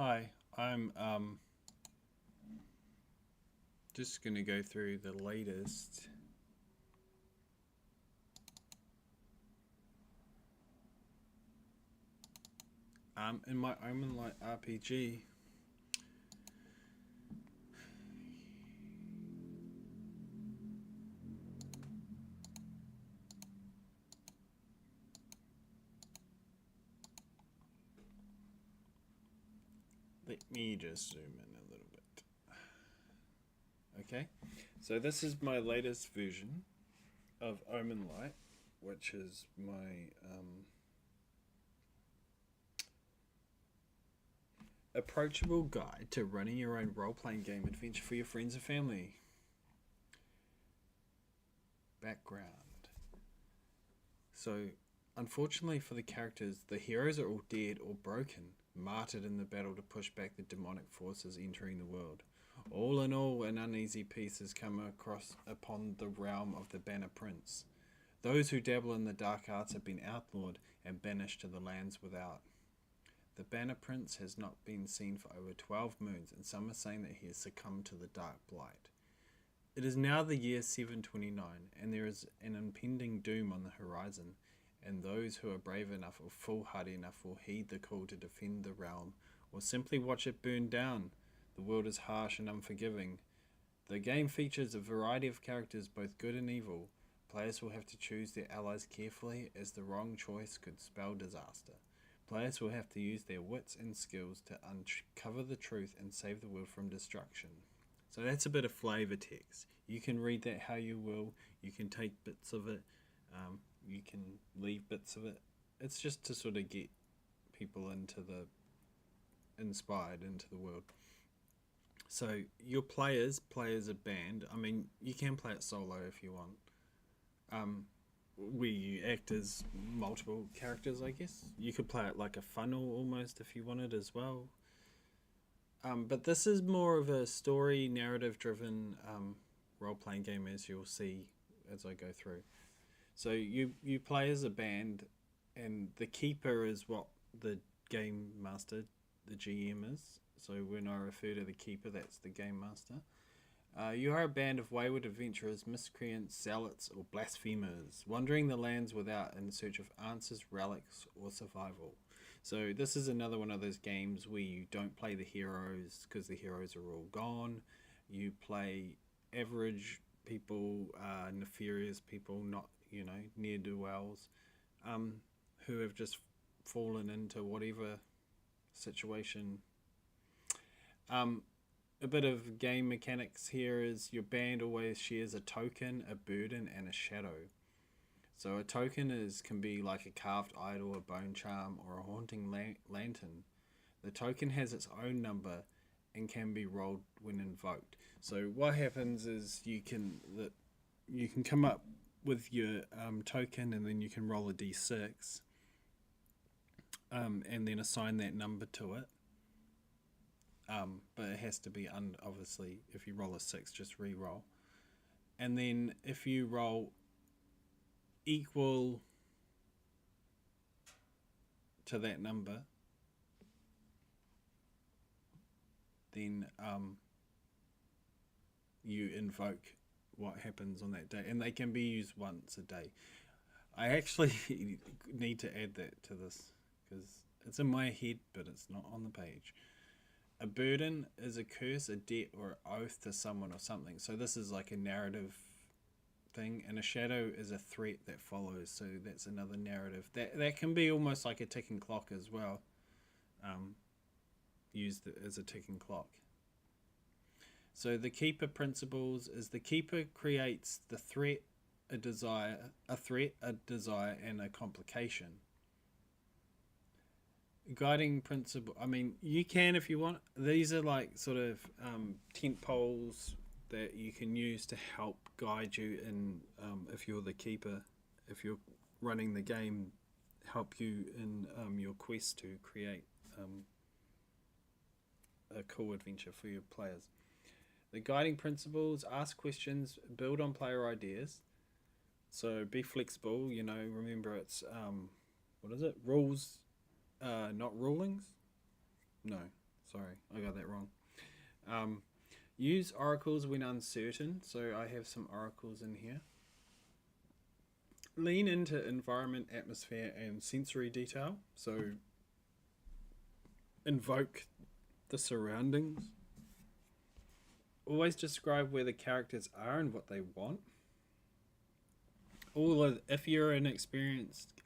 Hi, I'm just gonna go through the latest in my Omenlight RPG. Let me just zoom in a little bit. Okay, so this is my latest version of Omenlight, which is my approachable guide to running your own role-playing game adventure for your friends and family. Background. So, unfortunately for the characters, the heroes are all dead or broken, martyred in the battle to push back the demonic forces entering the world. All in all, an uneasy peace has come across upon the realm of the Banner Prince. Those who dabble in the dark arts have been outlawed and banished to the lands without. The Banner Prince has not been seen for over 12 moons, and some are saying that he has succumbed to the dark blight. It is now the year 729, and there is an impending doom on the horizon, and those who are brave enough or foolhardy enough will heed the call to defend the realm, or simply watch it burn down. The world is harsh and unforgiving. The game features a variety of characters, both good and evil. Players will have to choose their allies carefully, as the wrong choice could spell disaster. Players will have to use their wits and skills to uncover the truth and save the world from destruction. So that's a bit of flavor text. You can read that how you will. You can take bits of it. You can leave bits of it. It's just to sort of get people inspired into the world. So your players play as a band. I mean, you can play it solo if you want. Where you act as multiple characters, I guess. You could play it like a funnel almost if you wanted as well. But this is more of a story narrative driven role playing game, as you'll see as I go through. So you play as a band, and the keeper is what the game master, the GM, is. So when I refer to the keeper, that's the game master. You are a band of wayward adventurers, miscreants, zealots, or blasphemers, wandering the lands without in search of answers, relics, or survival. So this is another one of those games where you don't play the heroes because the heroes are all gone. You play average people, nefarious people, not near do wells, who have just fallen into whatever situation. A bit of game mechanics here is your band always shares a token, a burden, and a shadow. So a token can be like a carved idol, a bone charm, or a haunting lantern. The token has its own number and can be rolled when invoked. So what happens is you can come up with your token, and then you can roll a d6, and then assign that number to it. But it has to be obviously, if you roll a 6, just re-roll. And then if you roll equal to that number, then you invoke what happens on that day, and they can be used once a day. I actually need to add that to this because it's in my head, but it's not on the page. A burden is a curse, a debt, or an oath to someone or something. So this is like a narrative thing, and a shadow is a threat that follows. So that's another narrative. That can be almost like a ticking clock as well, used as a ticking clock. So the keeper principles is the keeper creates the threat, a desire, and a complication. Guiding principle. I mean, you can if you want. These are like sort of tent poles that you can use to help guide you in, if you're the keeper, if you're running the game, help you in your quest to create a cool adventure for your players. The guiding principles: ask questions, build on player ideas. So be flexible. Remember it's what is it? Rules, not rulings. No, Sorry, I got that wrong. Use oracles when uncertain. So I have some oracles in here. Lean into environment, atmosphere, and sensory detail. So invoke the surroundings. Always describe where the characters are and what they want. If you're an experienced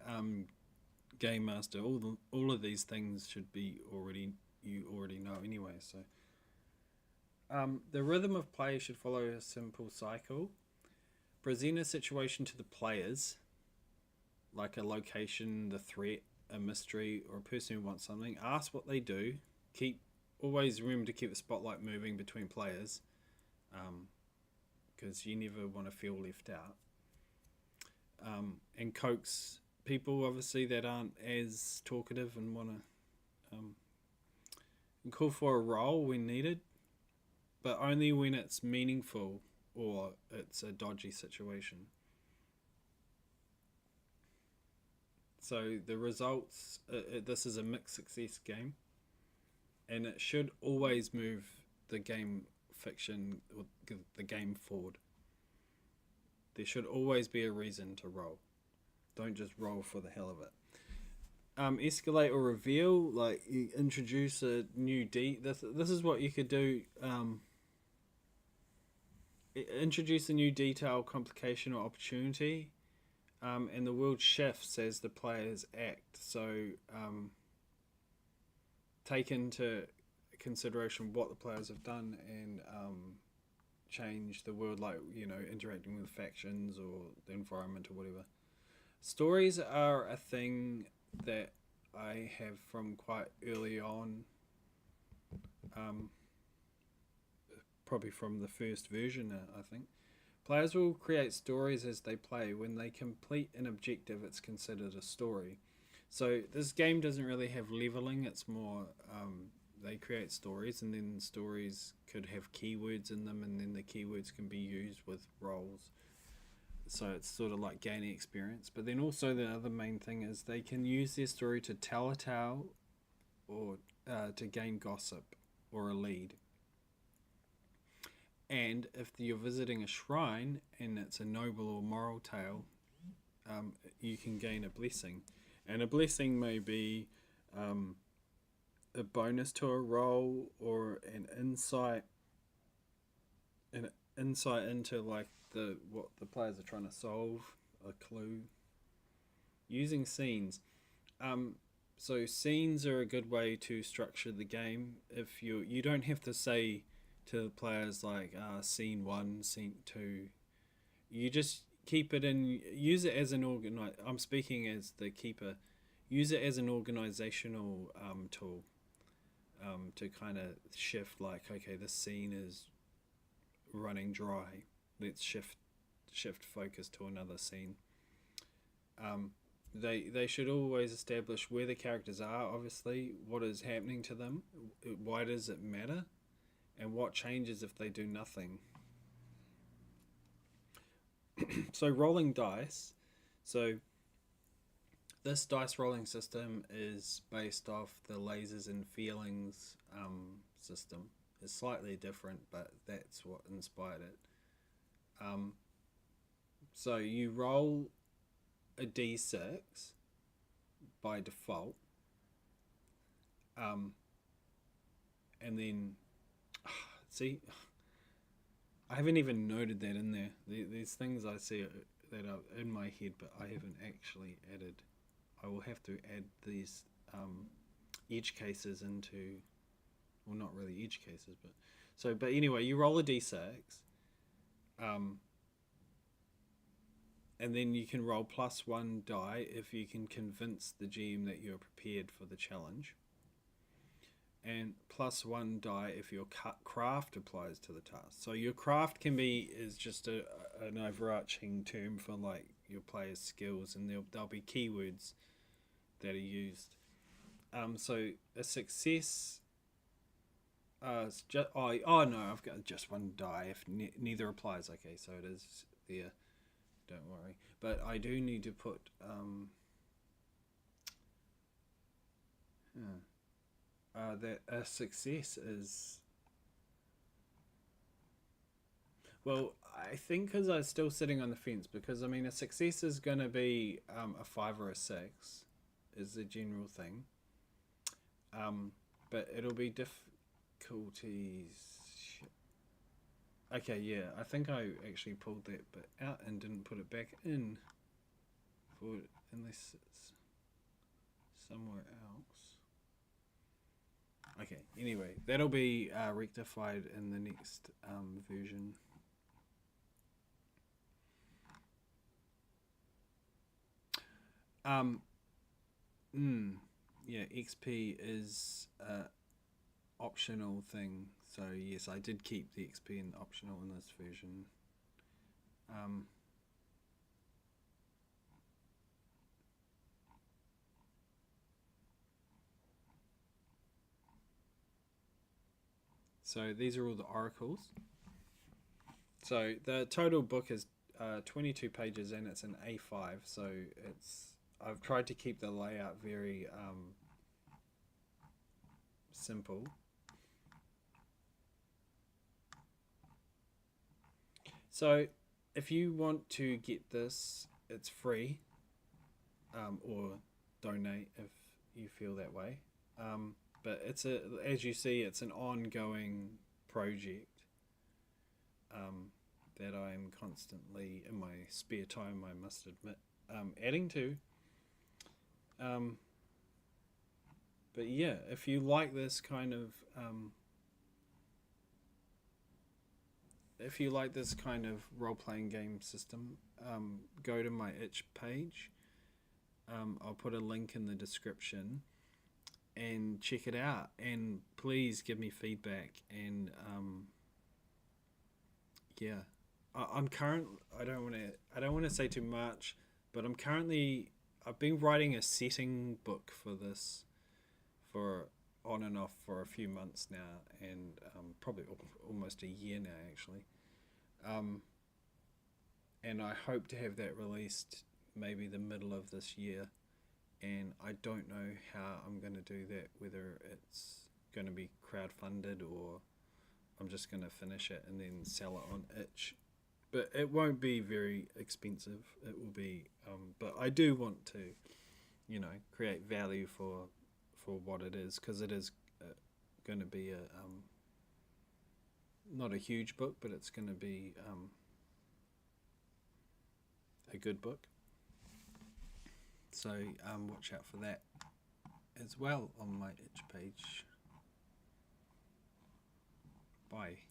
game master, all of these things should be you already know anyway. So the rhythm of play should follow a simple cycle. Present a situation to the players, like a location, the threat, a mystery, or a person who wants something. Ask what they do. Always remember to keep the spotlight moving between players, because you never want to feel left out. And coax people, obviously, that aren't as talkative and want to call for a role when needed, but only when it's meaningful or it's a dodgy situation. So the results, this is a mixed success game, and it should always move the game fiction or the game forward. There should always be a reason to roll. Don't just roll for the hell of it. Escalate or reveal, like you introduce a new this is what you could do. Introduce a new detail, complication, or opportunity, and the world shifts as the players act. So take into consideration what the players have done and change the world, like, you know, interacting with factions or the environment or whatever. Stories are a thing that I have from quite early on, probably from the first version, I think. Players will create stories as they play. When they complete an objective, it's considered a story. So this game doesn't really have leveling, it's more they create stories, and then stories could have keywords in them, and then the keywords can be used with roles. So it's sort of like gaining experience. But then also the other main thing is they can use their story to tell a tale or to gain gossip or a lead. And if you're visiting a shrine and it's a noble or moral tale, you can gain a blessing. And a blessing may be a bonus to a role or an insight into like what the players are trying to solve, a clue. Using scenes. So scenes are a good way to structure the game. If you don't have to say to the players like scene 1, scene 2. You just keep it in. Use it as an I'm speaking as the keeper. Use it as an organizational tool to kind of shift. Like, okay, this scene is running dry. Let's shift focus to another scene. They should always establish where the characters are. Obviously, what is happening to them. Why does it matter? And what changes if they do nothing. So rolling dice. So this dice rolling system is based off the lasers and feelings system. It's slightly different, but that's what inspired it. So you roll a d6 by default, and then see, I haven't even noted that in there. These things I see that are in my head, but I haven't actually added. I will have to add these edge cases into, well, not really edge cases, but anyway, you roll a d6, and then you can roll +1 die if you can convince the GM that you're prepared for the challenge. And +1 die if your craft applies to the task. So your craft is just an overarching term for like your player's skills, and there'll be keywords that are used. So a success. It's just, oh no, I've got just 1 die if neither applies. Okay, so it is there. Don't worry, but I do need to put that a success is, well, I think because I'm still sitting on the fence, because I mean a success is going to be a 5 or a 6 is the general thing, but it'll be difficulties. Okay, yeah, I think I actually pulled that bit out and didn't put it back in, for unless it's somewhere else. Okay, anyway, that'll be rectified in the next version. Yeah, XP is a optional thing. So yes, I did keep the XP in optional in this version. So these are all the oracles. So the total book is 22 pages and it's an A5. So I've tried to keep the layout very simple. So if you want to get this, it's free, or donate if you feel that way. But as you see, it's an ongoing project that I'm constantly, in my spare time, I must admit, adding to. But yeah, if you like this kind of role-playing game system, go to my itch page. I'll put a link in the description and check it out, and please give me feedback. And yeah, I don't want to say too much, but I've been writing a setting book for this for on and off for a few months now, and probably almost a year now actually. And I hope to have that released maybe the middle of this year. And I don't know how I'm going to do that, whether it's going to be crowdfunded or I'm just going to finish it and then sell it on itch. But it won't be very expensive. It will be, but I do want to, create value for what it is, because it is going to be not a huge book, but it's going to be a good book. So watch out for that as well on my itch page. Bye.